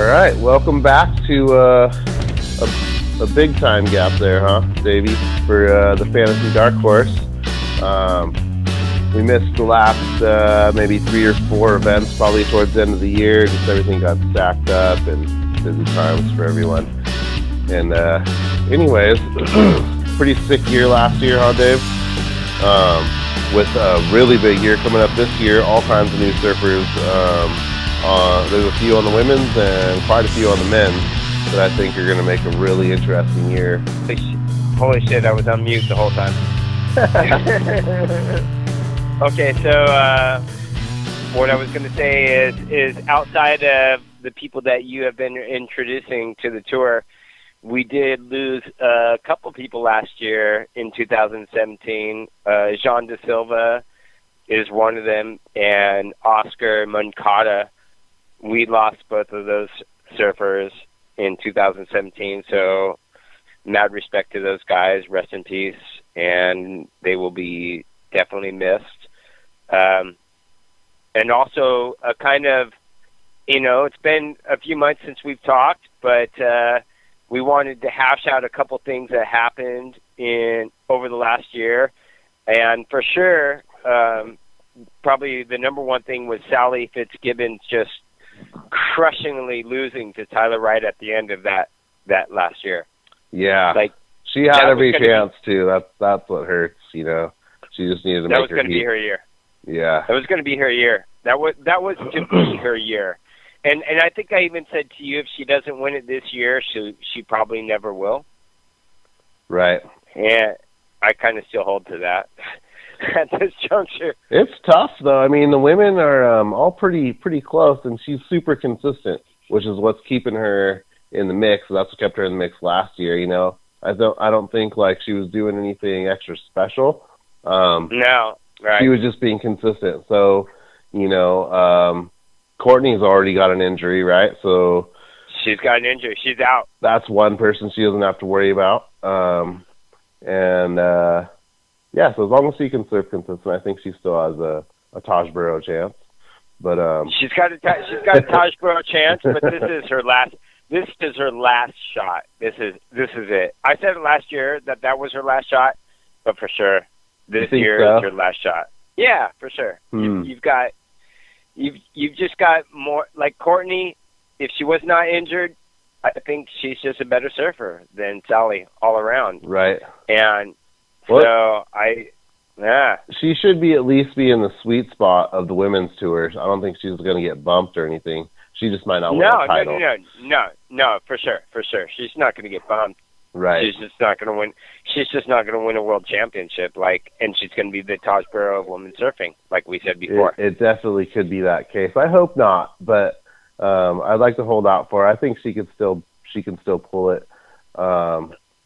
right, welcome back to a big time gap there, huh, Davey, for the Fantasy Dark Horse. We missed the last maybe 3 or 4 events, probably towards the end of the year. Just everything got stacked up and busy times for everyone. And anyways, pretty sick year last year, huh, Dave? With a really big year coming up this year, all kinds of new surfers. There's a few on the women's and quite a few on the men's that I think are going to make a really interesting year. Holy shit, I was on mute the whole time. Okay, so what I was going to say is outside of the people that you have been introducing to the tour, we did lose a couple people last year in 2017. Jean De Silva is one of them, and Oscar Moncada. We lost both of those surfers in 2017, so mad respect to those guys. Rest in peace, and they will be definitely missed. And also a kind of, it's been a few months since we've talked, but we wanted to hash out a couple things that happened over the last year. And for sure, probably the number one thing was Sally Fitzgibbons just crushingly losing to Tyler Wright at the end of that last year. Yeah, she had every chance to. That's what hurts, She just needed to make her heat. That was going to be her year. Yeah, that was going to be her year. That was to be her year. And I think I even said to you, if she doesn't win it this year, she probably never will. Right. And I kind of still hold to that at this juncture. It's tough, though. I mean, the women are all pretty close, and she's super consistent, which is what's keeping her in the mix. That's what kept her in the mix last year. I don't think she was doing anything extra special. No, right. She was just being consistent. So, Courtney's already got an injury, right? So she's got an injury. She's out. That's one person she doesn't have to worry about. Yeah, so as long as she can surf consistent, I think she still has a Taj Burrow chance. But she's got a Taj Burrow chance, but this is her last. This is her last shot. This is it. I said last year that was her last shot, but for sure this year is her last shot. Yeah, for sure. You've just got more, like Courtney. If she was not injured, I think she's just a better surfer than Sally all around. Right. And she should at least be in the sweet spot of the women's tours. I don't think she's going to get bumped or anything. She just might not win a title. No, for sure. She's not going to get bumped. Right. She's just not going to win. She's just not going to win a world championship. And she's going to be the Taj Burrow of women's surfing, like we said before. It definitely could be that case. I hope not, but I'd like to hold out for her. I think she can still pull it.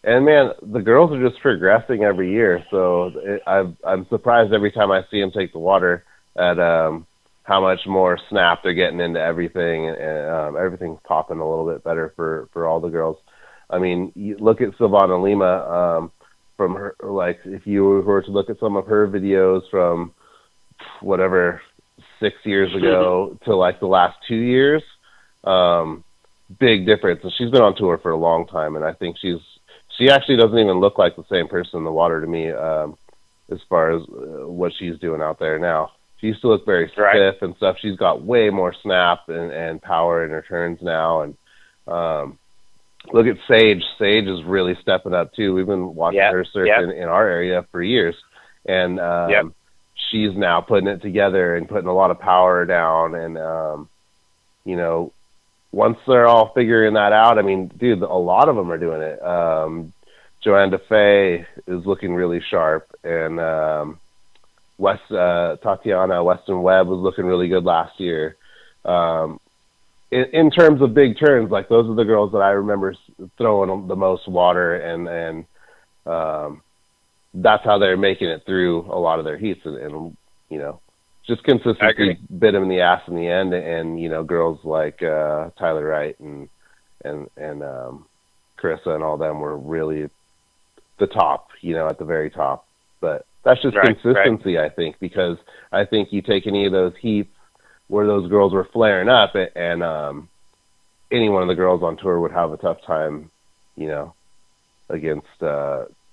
And man, the girls are just progressing every year. So I'm surprised every time I see them take the water at how much more snap they're getting into everything, and everything's popping a little bit better for all the girls. I mean, you look at Silvana Lima, from her, if you were to look at some of her videos from whatever 6 years ago to the last 2 years, big difference. And she's been on tour for a long time, and I think she actually doesn't even look like the same person in the water to me, as far as what she's doing out there now. She used to look very stiff and stuff. She's got way more snap and power in her turns now. And look at Sage. Sage is really stepping up too. We've been watching her surf in our area for years, and she's now putting it together and putting a lot of power down. And once they're all figuring that out, I mean, dude, a lot of them are doing it. Joanne DeFay is looking really sharp, and Tatiana Weston Webb was looking really good last year. In terms of big turns, those are the girls that I remember throwing the most water, and that's how they're making it through a lot of their heats, and just consistency bit them in the ass in the end. And girls like Tyler Wright and Carissa and all them were really the top, at the very top. But that's just consistency, I think, because I think you take any of those heats where those girls were flaring up, and any one of the girls on tour would have a tough time, against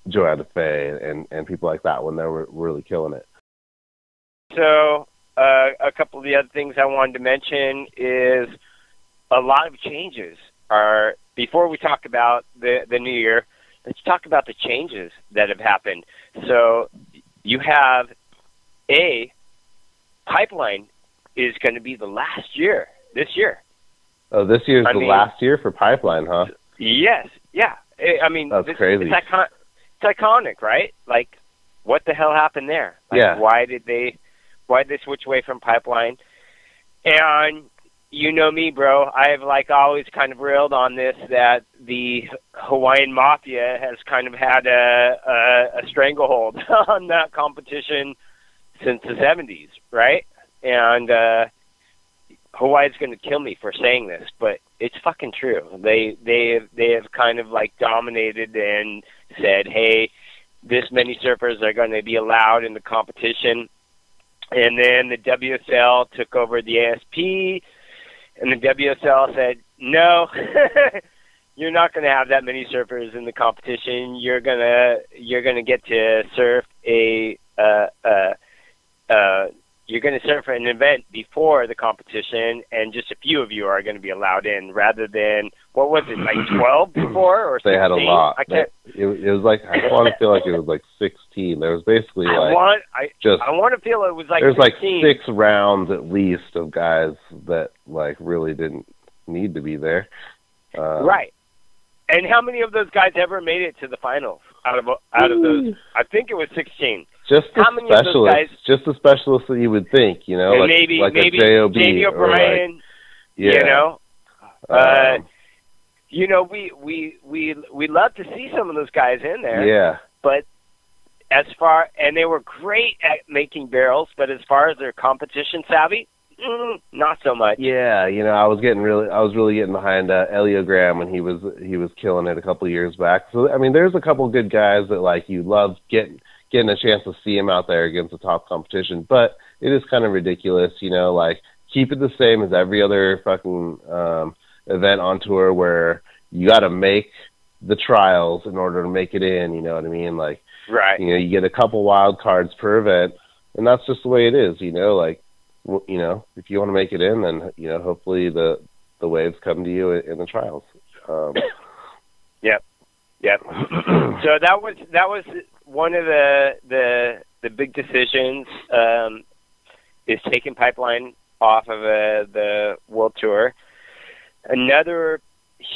Joanna Fay and people like that when they were really killing it. So a couple of the other things I wanted to mention is a lot of changes are, before we talk about the new year, let's talk about the changes that have happened. So you have Pipeline is going to be the last year this year. Oh, this year's the last year for Pipeline, huh? Yes, yeah. I mean, that's crazy. It's iconic, right? Like, what the hell happened there? Like, yeah. Why did they switch away from Pipeline? And you know me, bro. I've always kind of railed on this, that the Hawaiian Mafia has kind of had a stranglehold on that competition since the 70s, right? And Hawaii's going to kill me for saying this, but it's fucking true. They have kind of dominated and said, hey, this many surfers are going to be allowed in the competition. And then the WSL took over the ASP, and the WSL said, no, you're not going to have that many surfers in the competition. You're gonna get to surf you're going to surf an event before the competition, and just a few of you are going to be allowed in, rather than, what was it, 12 before, or 16? They had a lot. It was I want to feel like it was 16. There was basically I want to feel it was there's 16. 6 rounds at least of guys that really didn't need to be there. Right. And how many of those guys ever made it to the finals out of those? I think it was 16. Just the specialists that you would think, maybe a J.O.B. Jamie O'Brien, yeah. We love to see some of those guys in there. Yeah. But and they were great at making barrels, but as far as their competition savvy, not so much. Yeah, I was really getting behind Eliogram when he was killing it a couple of years back. So I mean, there's a couple of good guys that you love getting a chance to see him out there against the top competition, but it is kind of ridiculous, keep it the same as every other fucking event on tour, where you got to make the trials in order to make it in. You know what I mean? Right. You get a couple wild cards per event, and that's just the way it is. If you want to make it in, then hopefully the waves come to you in the trials. Yep. So that was one of the big decisions, is taking Pipeline off of the World Tour. Another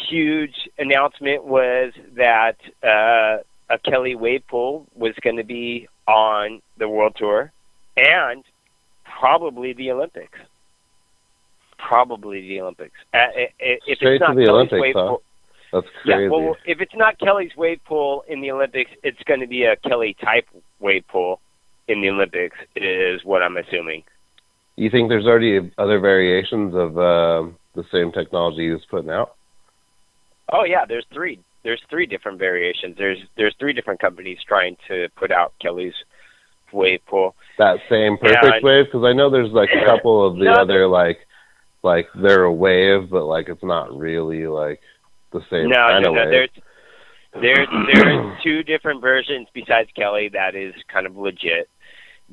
huge announcement was that a Kelly wave pool was going to be on the World Tour, and probably the Olympics. If Straight it's not to the Kelly's Olympics, wave huh? pool, that's crazy. yeah, well, if it's not Kelly's wave pool in the Olympics, it's going to be a Kelly-type wave pool in the Olympics, is what I'm assuming. You think there's already other variations of the same technology he was putting out? Oh, yeah, there's three. There's 3 different variations. There's 3 different companies trying to put out Kelly's wave pool. That same perfect wave? Because I know there's a couple of the other, they're a wave, but, it's not really, the same kind of wave. There's 2 different versions besides Kelly that is kind of legit,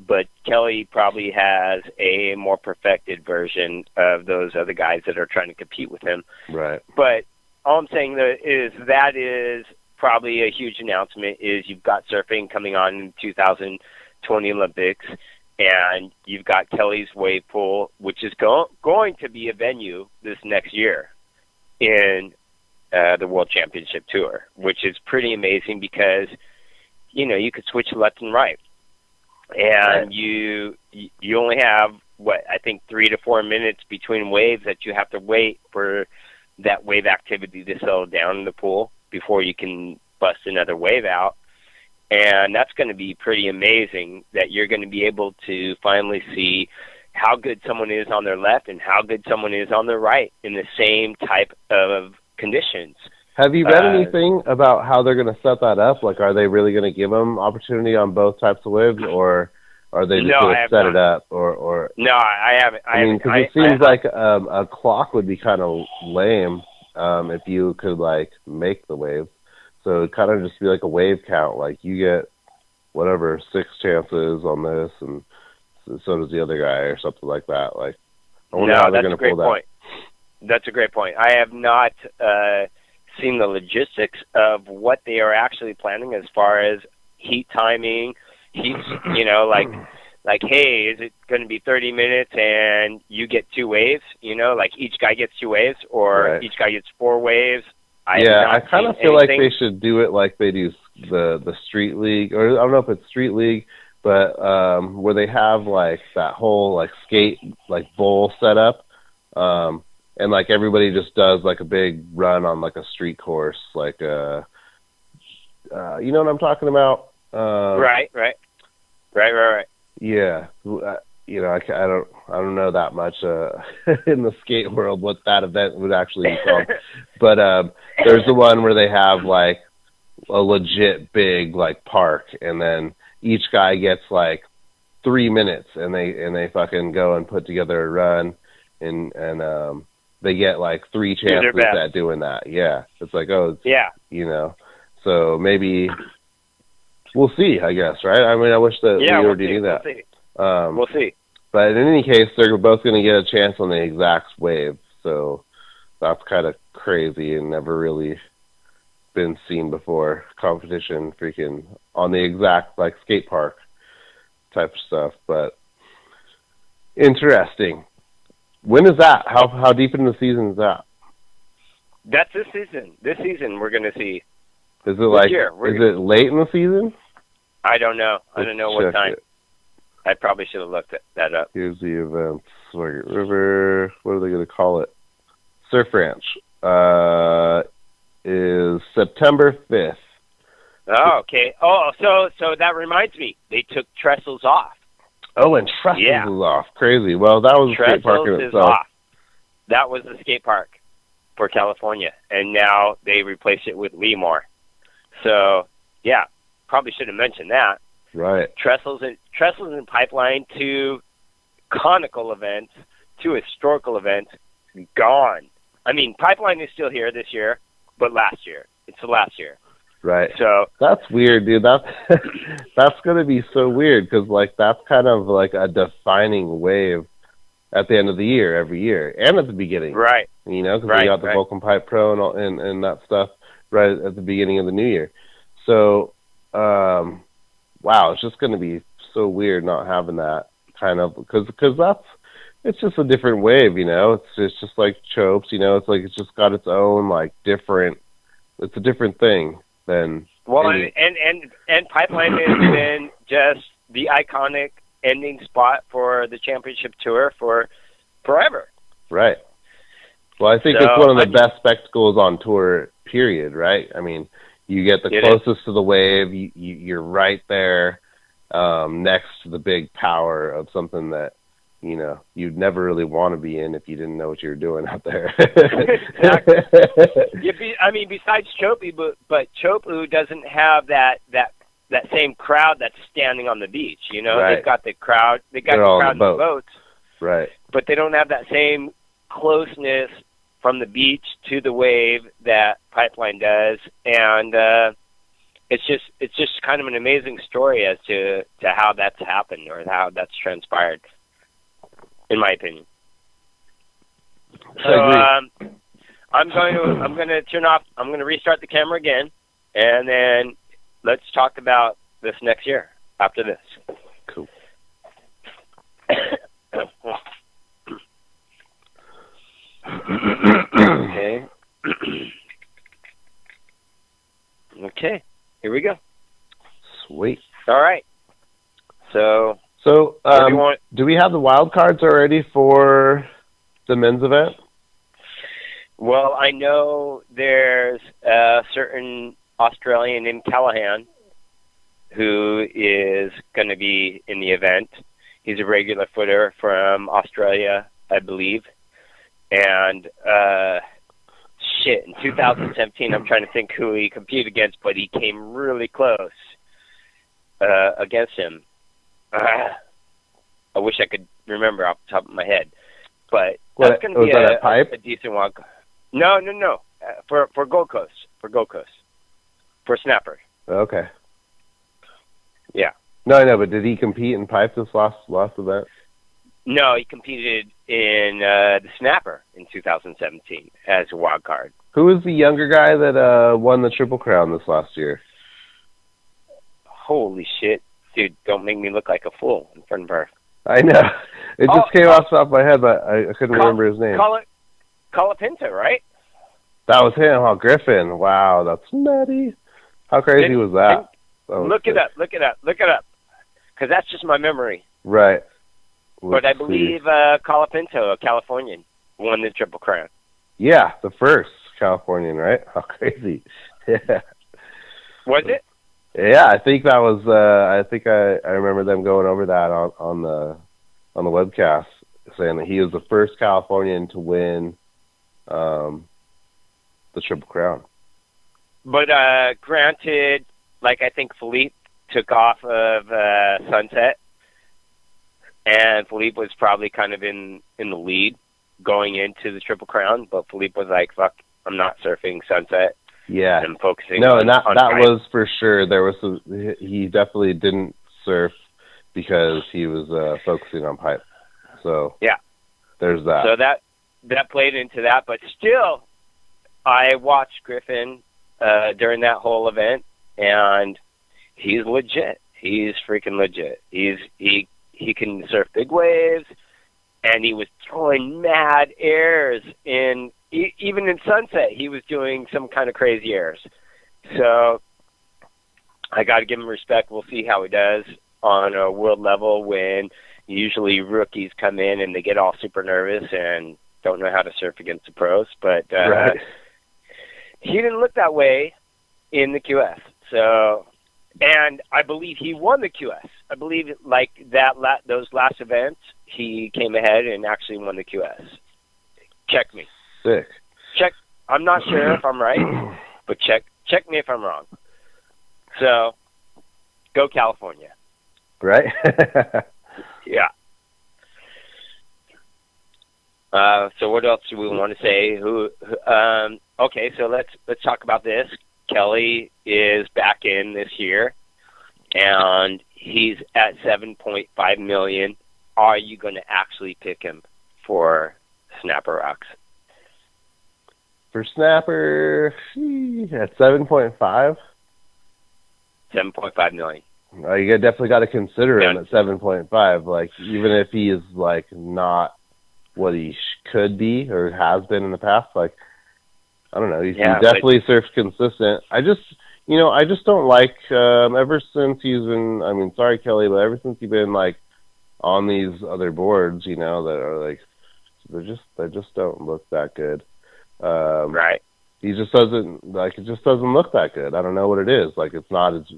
but Kelly probably has a more perfected version of those other guys that are trying to compete with him. Right. But all I'm saying that is probably a huge announcement, is you've got surfing coming on in 2020 Olympics, and you've got Kelly's wave pool, which is going to be a venue this next year in the World Championship Tour, which is pretty amazing because, you could switch left and right. And you only have, I think 3 to 4 minutes between waves that you have to wait for that wave activity to settle down in the pool before you can bust another wave out. And that's going to be pretty amazing, that you're going to be able to finally see how good someone is on their left and how good someone is on their right in the same type of conditions. Have you read anything about how they're going to set that up? Are they really going to give them opportunity on both types of waves, or are they just going to set it up? Or no, I haven't. I mean, because it seems like a clock would be kind of lame if you could like make the wave. So it kind of just be like a wave count. Like you get whatever 6 chances on this, and so does the other guy, or something like that. Like I wonder how they're going to pull that. Point. That's a great point. I have not seen the logistics of what they are actually planning as far as heat timing. Heat, you know, like, hey, is it going to be 30 minutes and you get 2 waves? You know, like each guy gets 2 waves, or each guy gets 4 waves. I kind of feel like they should do it like they do the Street League, or I don't know if it's Street League, but where they have like that whole like skate like bowl setup, and like everybody just does like a big run on like a street course, like you know what I'm talking about? Right. Yeah, you know, I don't know that much in the skate world what that event would actually be called, but there's the one where they have like a legit big like park, and then each guy gets like 3 minutes, and they fucking go and put together a run, and they get like 3 chances at doing that. Yeah, it's like, oh, it's, you know, so maybe we'll see, I guess, right? I mean, I wish that we already knew that. We'll see. But in any case, they're both going to get a chance on the exact wave, so that's kind of crazy and never really been seen before. Competition freaking on the exact like skate park type of stuff, but interesting. When is that? How deep in the season is that? That's this season. This season we're going to see. Is it like, is it late in the season? I don't know. I don't know what time. I probably should have looked that up. Here's the events. Margaret River. What are they going to call it? Surf Ranch. Is September 5th. Oh, okay. Oh, so that reminds me. They took Trestles off. Oh, and Trestles is off. Crazy. Well, that was a skate park in itself. Off. That was the skate park for California, and now they replaced it with Lemoore. So, yeah, probably should have mentioned that. Right. Trestles and Pipeline, 2 conical events, 2 historical events, gone. I mean, Pipeline is still here this year, but last year. It's the last year. Right. So that's weird, dude. That's going to be so weird, because like that's kind of like a defining wave at the end of the year every year, and at the beginning. Right. You know, because we got the Vulcan Pipe Pro and all, and that stuff right at the beginning of the new year. So, wow, it's just going to be so weird not having that kind of, because it's just a different wave, you know. It's just like Chopes, you know. It's like it's just got its own like different. It's a different thing than. Well, and Pipeline has been just the iconic ending spot for the championship tour for forever. Right. Well, I think it's one of the best spectacles on tour, period, right? I mean, you get the closest to the wave, you're right there next to the big power of something that, you know, you'd never really want to be in if you didn't know what you were doing out there. Exactly. I mean, besides Chopu, but Chopu doesn't have that same crowd that's standing on the beach. You know, they've got the crowd. They got the crowd in the boats. Right. But they don't have that same closeness from the beach to the wave that Pipeline does, and it's just kind of an amazing story as to how that's happened or how that's transpired, in my opinion. So I'm going to turn off. I'm going to restart the camera again, and then let's talk about this next year after this. Cool. Okay. Okay. Here we go. Sweet. All right. So do we have the wild cards already for the men's event? Well, I know there's a certain Australian named Callahan who is going to be in the event. He's a regular footer from Australia, I believe. And, in 2017, I'm trying to think who he competed against, but he came really close against him. I wish I could remember off the top of my head. But that's going to be a decent one. No. for Gold Coast, for snapper. Okay. Yeah. No, I know, but did he compete in pipe this last event? No, he competed in the snapper in 2017 as a wild card. Who was the younger guy that won the Triple Crown this last year? Holy shit. Dude, don't make me look like a fool in front of her. I know. It just came off the top of my head, but I couldn't remember his name. Colapinto, right? That was him. Oh, Griffin. Wow, that's nutty. How crazy was that? Look it up. Because that's just my memory. Right. But I believe Colapinto, a Californian, won the Triple Crown. Yeah, the first Californian, right? How crazy. Yeah. Was it? Yeah, I think that was. I remember them going over that on the webcast, saying that he was the first Californian to win the Triple Crown. But granted, like I think Philippe took off of Sunset, and Philippe was probably kind of in the lead going into the Triple Crown. But Philippe was like, "Fuck, I'm not surfing Sunset." Yeah, and focusing. No, on, and that pipe. was for sure. There was he definitely didn't surf because he was focusing on pipe. So yeah, there's that. So that played into that, but still, I watched Griffin during that whole event, and he's legit. He's freaking legit. He can surf big waves, and he was throwing mad airs in. Even in Sunset, he was doing some kind of crazy airs. So I got to give him respect. We'll see how he does on a world level when usually rookies come in and they get all super nervous and don't know how to surf against the pros. But right. He didn't look that way in the QS. So, and I believe he won the QS. I believe like those last events, he came ahead and actually won the QS. Check me. Sick. Check. I'm not sure if I'm right, but check me if I'm wrong. So, go California. Right? Yeah. So what else do we want to say? Okay, so let's talk about this. Kelly is back in this year, and he's at $7.5 million. Are you going to actually pick him for Snapper Rocks? For Snapper, at 7.5? $7.5 million. You definitely got to consider him at 7.5. Like, even if he is, like, not what he could be or has been in the past, like, I don't know. He definitely surfs consistent. I just don't like, ever since he's been, I mean, sorry, Kelly, but ever since he's been, like, on these other boards, that are, like, they just don't look that good. Right. He just doesn't it just doesn't look that good. I don't know what it is. Like,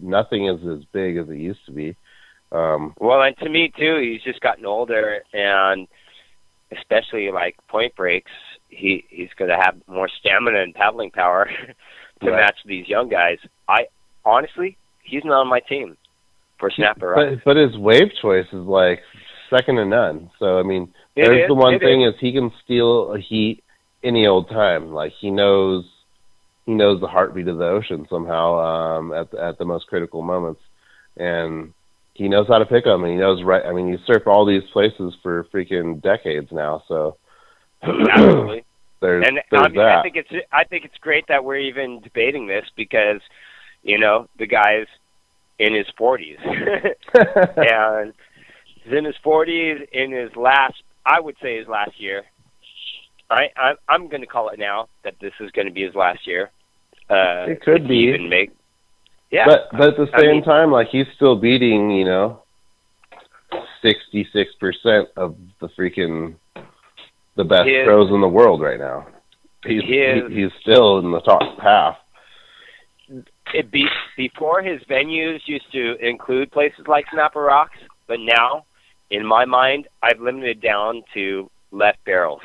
nothing is as big as it used to be. Well, and to me too, he's just gotten older, and especially like point breaks, he's going to have more stamina and paddling power to match these young guys. Honestly, he's not on my team for Snapper. But his wave choice is like second to none. So I mean, there's the one thing is he can steal a heat any old time. Like, he knows the heartbeat of the ocean somehow at the most critical moments, and he knows how to pick them, and he knows right. I mean, he's surfed all these places for freaking decades now, so absolutely. there's that. I think it's great that we're even debating this because the guy's in his 40s, and he's in his 40s in his last year. I'm going to call it now that this is going to be his last year. It could be. Yeah. But at the same time, like, he's still beating, 66% of the best pros in the world right now. He's still in the top half. Before, his venues used to include places like Snapper Rocks, but now, in my mind, I've limited down to left barrels.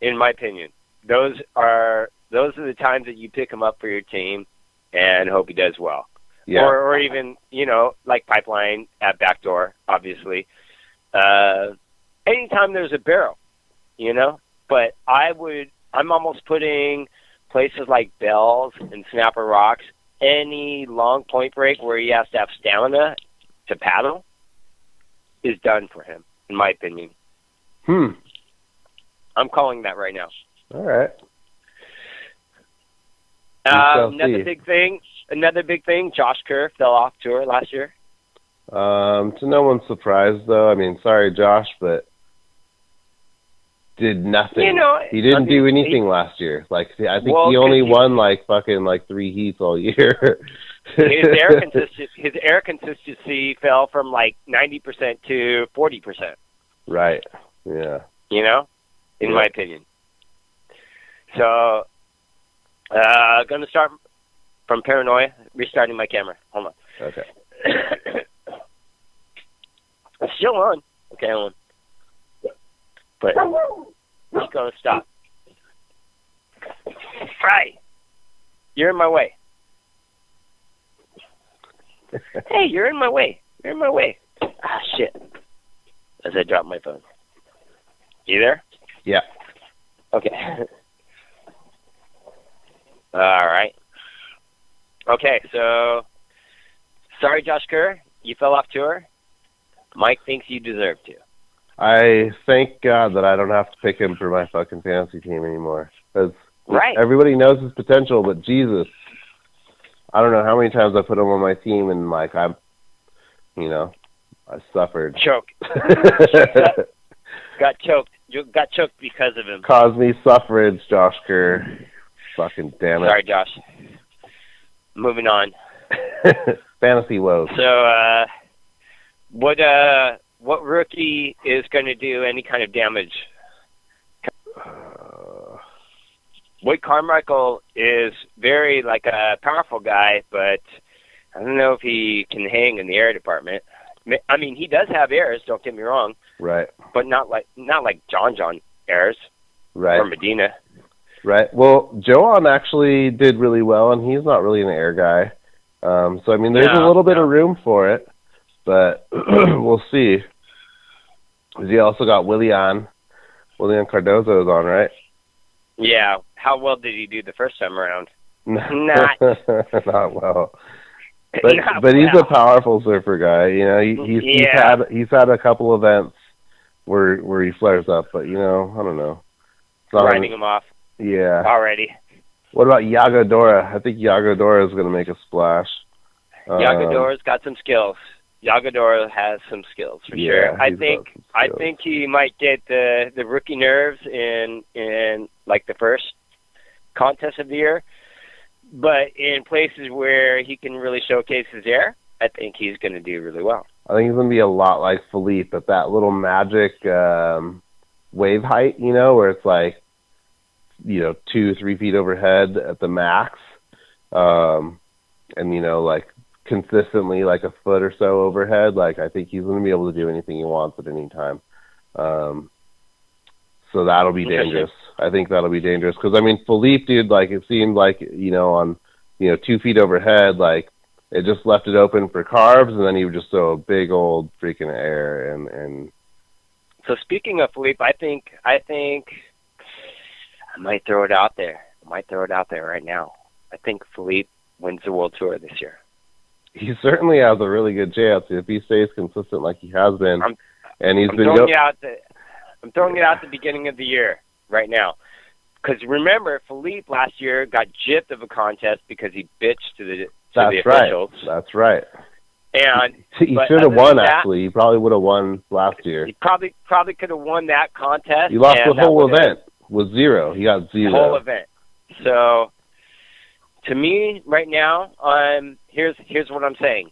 In my opinion, those are the times that you pick him up for your team and hope he does well. Yeah. Or even, like Pipeline at Backdoor, obviously. Anytime there's a barrel, but I'm almost putting places like Bells and Snapper Rocks, any long point break where he has to have stamina to paddle is done for him, in my opinion. I'm calling that right now. All right. Another big thing, Josh Kerr fell off tour last year. To no one's surprise, though. I mean, sorry, Josh, but did nothing. You know, he didn't do anything last year. Like, I think he only won like fucking like 3 heats all year. his air consistency fell from like 90% to 40%. Right. Yeah. You know, in my opinion. So, gonna start from paranoia. Restarting my camera. Hold on. Okay. It's still on. Okay, hold on. But it's gonna stop. Right. You're in my way. Hey, you're in my way. You're in my way. Ah, shit. As I drop my phone. You there? Yeah. Okay. All right. Okay, so sorry, Josh Kerr. You fell off tour. Mike thinks you deserve to. I thank God that I don't have to pick him for my fucking fantasy team anymore. Because everybody knows his potential, but Jesus, I don't know how many times I put him on my team and like I suffered. Choke. Got choked. You got choked because of him. Caused me suffrage, Josh Kerr. Fucking damn it. Sorry, Josh. Moving on. Fantasy woes. So, what rookie is going to do any kind of damage? Wade Carmichael is very like a powerful guy, but I don't know if he can hang in the air department. I mean, he does have airs. Don't get me wrong. Right. But not like John airs. Right. Or Medina. Right. Well, Joan actually did really well, and he's not really an air guy. So I mean, there's a little bit of room for it, but we'll see. He also got Willian Cardozo is on, right? Yeah. How well did he do the first time around? Not well. But he's a powerful surfer guy. You know, he's had a couple events where he flares up, but you know, I don't know. Riding him off. Yeah. Already. What about Yago Dora? I think Yago Dora is going to make a splash. Yago Dora's got some skills. Yago Dora has some skills for sure. I think he might get the rookie nerves in like the first contest of the year, but in places where he can really showcase his air, I think he's going to do really well. I think he's going to be a lot like Philippe at that little magic wave height, you know, where it's like, you know, 2-3 feet overhead at the max, and you know, like consistently like a foot or so overhead. Like I think he's going to be able to do anything he wants at any time. So that'll be dangerous. I think that'll be dangerous because I mean Philippe, dude, like it seemed like on 2 feet overhead, like it just left it open for carbs, and then he would just throw a big old freaking air and. So speaking of Philippe, I think I might throw it out there. Right now. I think Philippe wins the World Tour this year. He certainly has a really good chance if he stays consistent like he has been. I'm throwing it out at the beginning of the year right now. Because remember, Philippe last year got gypped of a contest because he bitched to the officials. That's right. And he should have won. Actually, he probably would have won last year. He probably could have won that contest. He lost the whole event. Was zero. He got zero. The whole event. So, to me, right now, here's what I'm saying.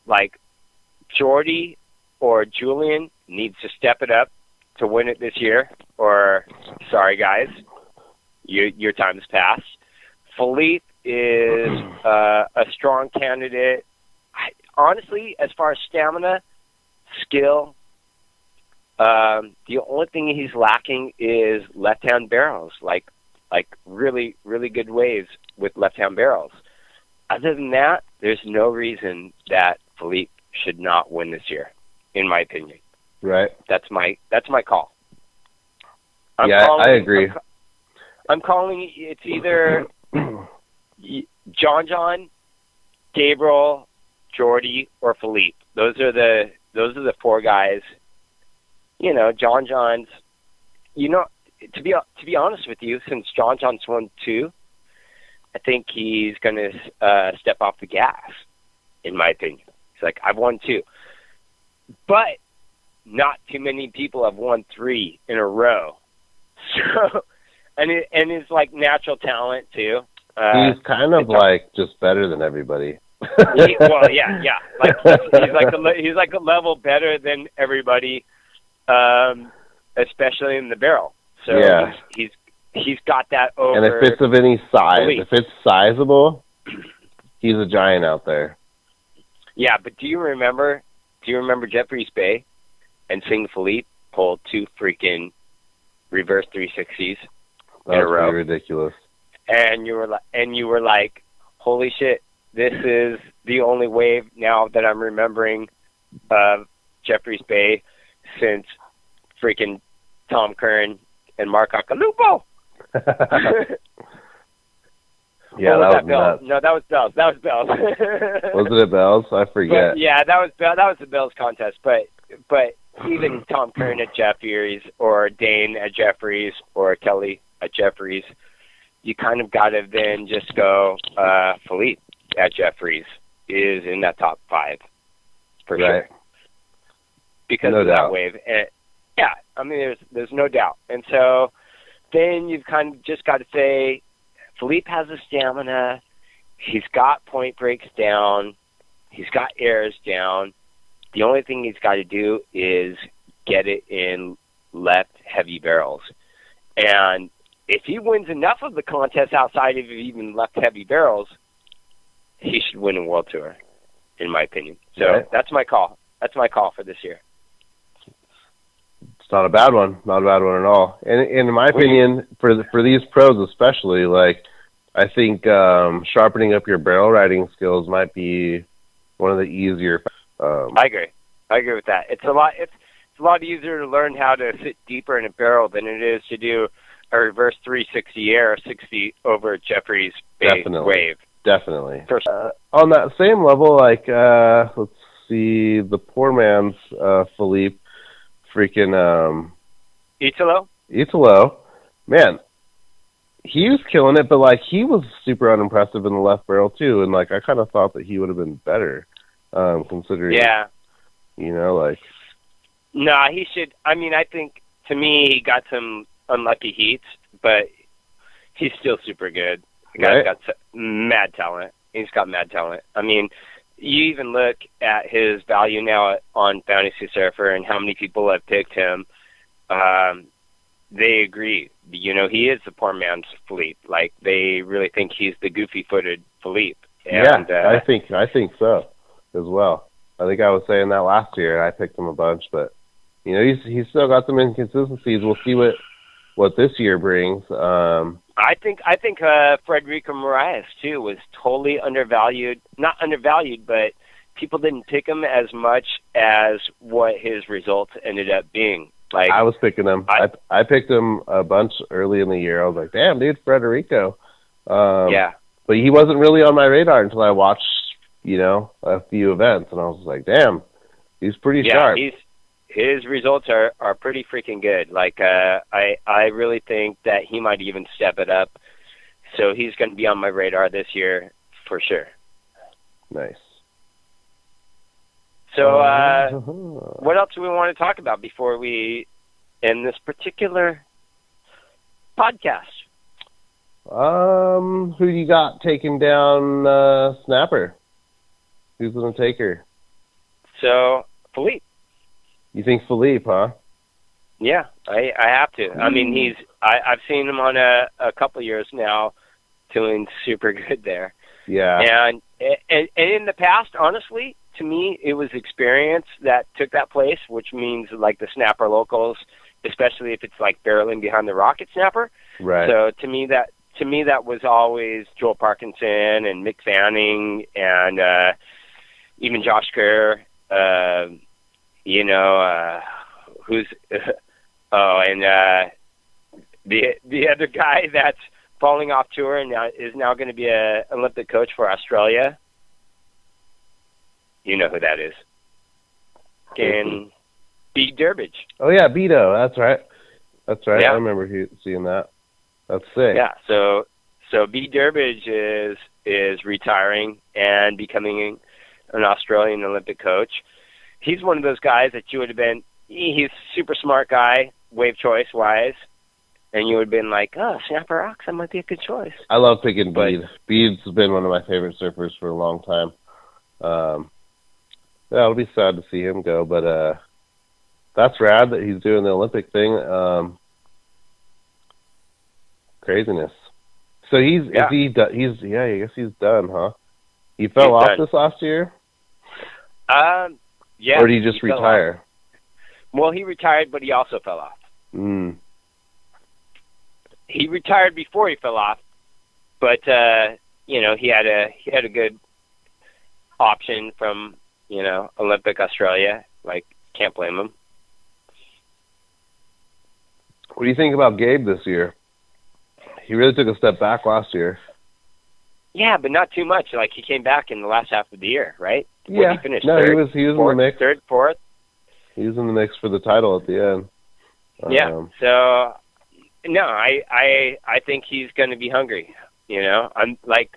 Like, Jordy or Julian needs to step it up to win it this year. Or, sorry, guys, your time has passed. Philippe is a strong candidate. Honestly, as far as stamina, skill, the only thing he's lacking is left-hand barrels, like really, really good waves with left-hand barrels. Other than that, there's no reason that Philippe should not win this year, in my opinion. Right. That's my call. I agree. I'm calling it's either John, Gabriel, Jordy, or Philippe. Those are the 4 guys. You know, John's. You know, to be honest with you, since John's won 2, I think he's going to step off the gas. In my opinion, he's like, I've won 2, but not too many people have won 3 in a row. So, and it's like natural talent too. He's kind of like just better than everybody. Well, yeah. Like he's like a level better than everybody, especially in the barrel. So yeah. He's got that over. And if it's of any size, if it's sizable, he's a giant out there. Yeah, but do you remember Jeffreys Bay and seeing Philippe pull 2 freaking reverse 360s in a row? That's ridiculous. And you were like, holy shit, this is the only wave now that I'm remembering of Jeffreys Bay since freaking Tom Curran and Mark Akalupo. Yeah, that was nuts. No, that was Bells. Was it at Bells? I forget. But, yeah, that was the Bells contest. But even Tom Curran at Jeffries, or Dane at Jeffries, or Kelly at Jeffries, you kind of got to then just go Philippe at Jeffries is in that top 5 for sure. Because of that wave. And, yeah, I mean, there's no doubt. And so then you've kind of just got to say, Philippe has the stamina. He's got point breaks down. He's got airs down. The only thing he's got to do is get it in left heavy barrels. And if he wins enough of the contests outside of even left heavy barrels, he should win a World Tour, in my opinion. So that's my call. That's my call for this year. It's not a bad one. Not a bad one at all. And in my opinion, for these pros especially, like, I think sharpening up your barrel riding skills might be one of the easier. I agree with that. It's a lot easier to learn how to sit deeper in a barrel than it is to do a reverse 360 air 60 over Jeffrey's wave. Definitely. On that same level, like let's see, the poor man's Philippe, freaking Italo, man. He was killing it, but, like, he was super unimpressive in the left barrel, too. And, like, I kind of thought that he would have been better, considering, you know, like. No, he should. I mean, I think, to me, he got some unlucky heats, but he's still super good. The guy's got mad talent. He's got mad talent. I mean, you even look at his value now on Fantasy Surfer and how many people have picked him. They agree. You know, he is the poor man's Philippe. Like, they really think he's the goofy-footed Philippe. And, I think so as well. I think I was saying that last year. I picked him a bunch, but you know, he's still got some inconsistencies. We'll see what this year brings. I think Frederico Moraes too was totally undervalued. Not undervalued, but people didn't pick him as much as what his results ended up being. Like, I was picking him. I picked him a bunch early in the year. I was like, damn, dude, Frederico. But he wasn't really on my radar until I watched, you know, a few events, and I was like, damn, he's pretty sharp. His results are pretty freaking good. Like, I really think that he might even step it up. So he's going to be on my radar this year for sure. Nice. So, what else do we want to talk about before we end this particular podcast? Who you got taking down Snapper? Who's going to take her? So, Philippe. You think Philippe, huh? Yeah, I have to. I mean, I've seen him on a couple years now doing super good there. Yeah. And in the past, honestly, to me, it was experience that took that place, which means like the snapper locals, especially if it's like barreling behind the rocket snapper. Right. So to me that was always Joel Parkinson and Mick Fanning and even Josh Kerr. You know, who's and the other guy that's falling off tour and is now going to be an Olympic coach for Australia. You know who that is. And Bede Durbridge. Oh, yeah, Beto. That's right. That's right. Yeah. I remember seeing that. That's sick. Yeah, so Bede Durbridge is retiring and becoming an Australian Olympic coach. He's one of those guys that you would have been, he's a super smart guy, wave choice-wise, and you would have been like, oh, Snapper Rocks, that might be a good choice. I love picking Bede. Bede's been one of my favorite surfers for a long time. Yeah, it'll be sad to see him go, but that's rad that he's doing the Olympic thing. Craziness. So I guess he's done, huh? He fell off this last year? Yeah. Or did he just retire? Well, he retired, but he also fell off. He retired before he fell off, but you know, he had a good option from, you know, Olympic Australia. Like, can't blame him. What do you think about Gabe this year? He really took a step back last year. Yeah, but not too much. Like, he came back in the last half of the year, right? Yeah. He finished no, third, he was fourth, in the mix. Third, fourth. He was in the mix for the title at the end. Yeah. So, no, I think he's going to be hungry. You know, I'm like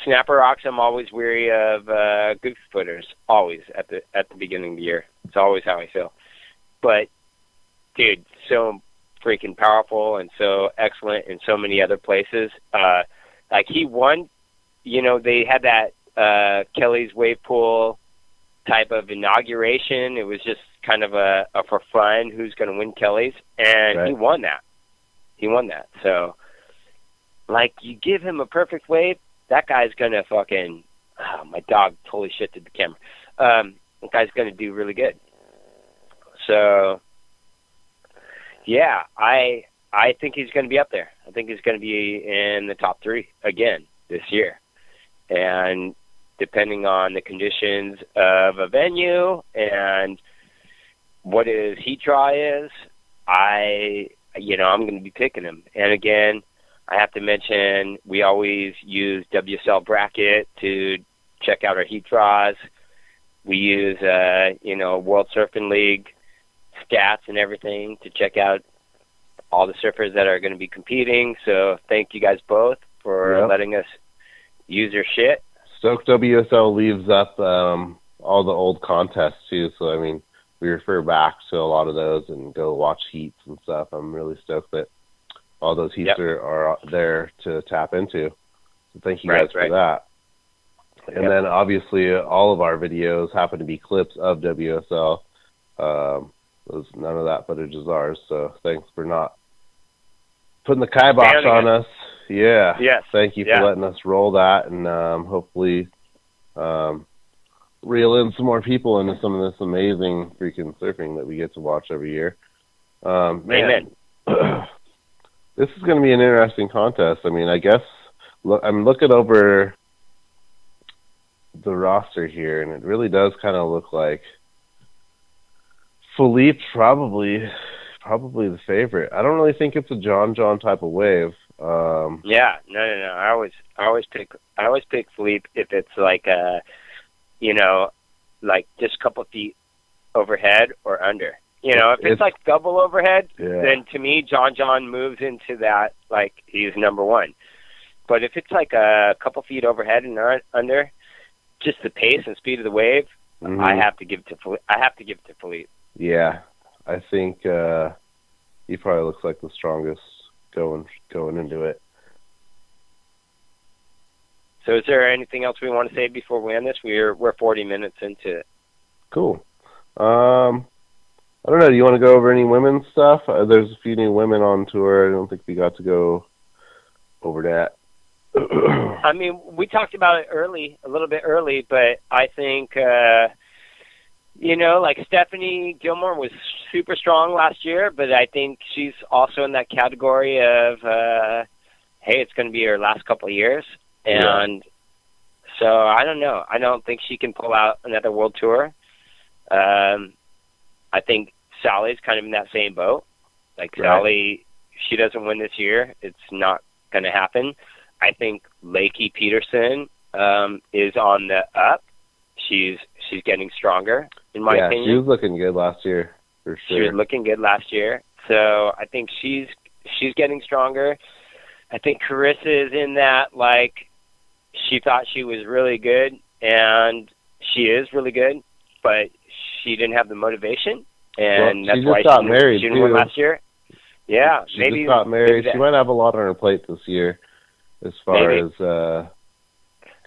Snapper Rocks. I'm always weary of goose footers. Always at the beginning of the year. It's always how I feel. But, dude, so freaking powerful and so excellent in so many other places. Like, he won. You know, they had that Kelly's Wave Pool type of inauguration. It was just kind of a for fun, who's going to win Kelly's, and right. He won that. So, like, you give him a perfect wave, that guy's going to fucking, oh, my dog totally shifted the camera. That guy's going to do really good. So, yeah, I think he's going to be up there. I think he's going to be in the top 3 again this year. And depending on the conditions of a venue and what his heat draw is, I'm going to be picking him. And again, I have to mention, we always use WSL Bracket to check out our heat draws. We use, World Surfing League stats and everything to check out all the surfers that are going to be competing. So thank you guys both for letting us use your shit. Stoke WSL leaves up all the old contests too, so I mean, we refer back to a lot of those and go watch heats and stuff. I'm really stoked that all those heats are there to tap into. So thank you guys for that. And then obviously all of our videos happen to be clips of WSL. None of that footage is ours, so thanks for not putting the kibosh on us. Yeah. Yes. Thank you for letting us roll that, and hopefully reel in some more people into some of this amazing freaking surfing that we get to watch every year. Amen. This is going to be an interesting contest. I mean, I guess I'm looking over the roster here, and it really does kind of look like Philippe's probably the favorite. I don't really think it's a John type of wave. No. I always pick Philippe if it's like like just a couple feet overhead or under. You know, if it's like double overhead, then to me John moves into that, like, he's number 1. But if it's like a couple feet overhead and under, just the pace and speed of the wave, I have to give it to Philippe. Yeah, I think he probably looks like the strongest going into it. So is there anything else we want to say before we end this? We're 40 minutes into it. Cool. I don't know. Do you want to go over any women's stuff? There's a few new women on tour. I don't think we got to go over that. I mean, we talked about it a little bit early, but I think, like Stephanie Gilmore was super strong last year, but I think she's also in that category of, hey, it's going to be her last couple of years. And so I don't know. I don't think she can pull out another world tour. I think Sally's kind of in that same boat. Like, Sally, if she doesn't win this year, it's not going to happen. I think Lakey Peterson is on the up. She's getting stronger, in my opinion. She was looking good last year, for sure. She was looking good last year. So I think she's getting stronger. I think Carissa is in that, like, she thought she was really good, and she is really good, but she didn't have the motivation, and that's why she didn't win last year. Yeah, she just got married. She might have a lot on her plate this year as far as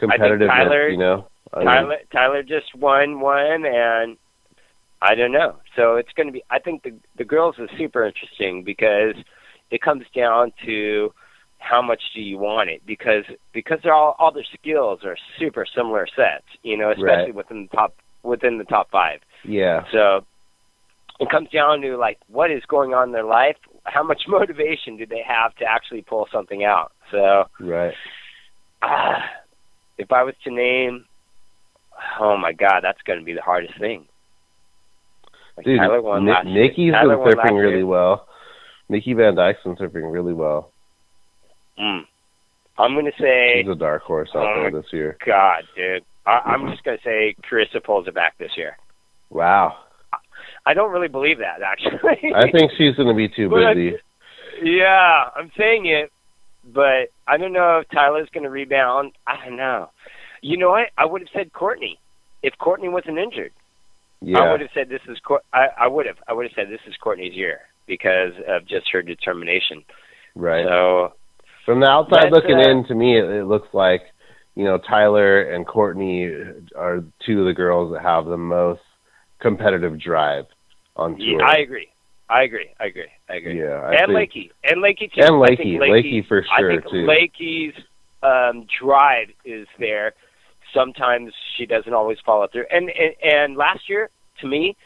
competitiveness, you know. Tyler just won one, and I don't know. So it's going to be, I think the girls is super interesting because it comes down to how much do you want it, because they're all their skills are super similar sets, you know, especially within the top 5. Yeah. So it comes down to, like, what is going on in their life, how much motivation do they have to actually pull something out. So if I was to name, oh my God, that's going to be the hardest thing. Like, dude, Tyler won last year. Nikki's been surfing really well. Nikki Van Dyke's been surfing really well. I'm going to say... She's a dark horse out there this year. God, dude. I'm just going to say Carissa pulls it back this year. Wow. I don't really believe that, actually. I think she's going to be too busy. Yeah, I'm saying it, but I don't know if Tyler's going to rebound. I don't know. You know what? I would have said Courtney if Courtney wasn't injured. Yeah. I would have said this is I would have said this is Courtney's year because of just her determination. Right. So from the outside looking in, to me, it looks like, you know, Tyler and Courtney are two of the girls that have the most competitive drive on tour. Yeah, I agree. Yeah, and Lakey too. And Lakey for sure, I think too. Lakey's drive is there. Sometimes she doesn't always follow through. And last year, to me,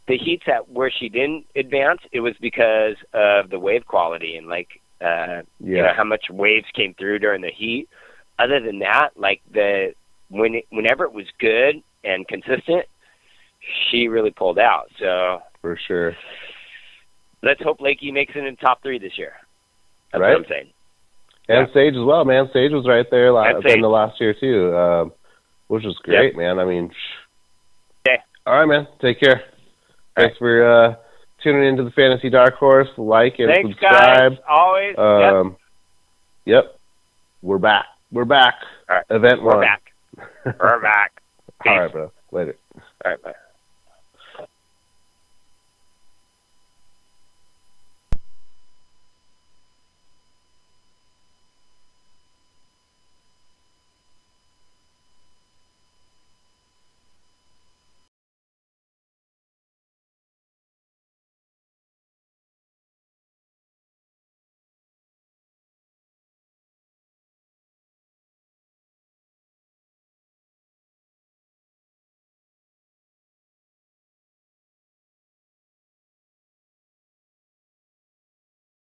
the heats where she didn't advance, it was because of the wave quality and, like, you know, how much waves came through during the heat. Other than that, like, whenever it was good and consistent, she really pulled out. So for sure. Let's hope Lakey makes it in the top 3 this year. That's what I'm saying. And Sage as well, man. Sage was right there in the last year, too, which was great, man. I mean, all right, man. Take care. Thanks for tuning into the Fantasy Dark Horse. Like and subscribe. Guys. Always. Yep. We're back. We're back. All right. Event 1. We're back. All right, bro. Later. All right, bye.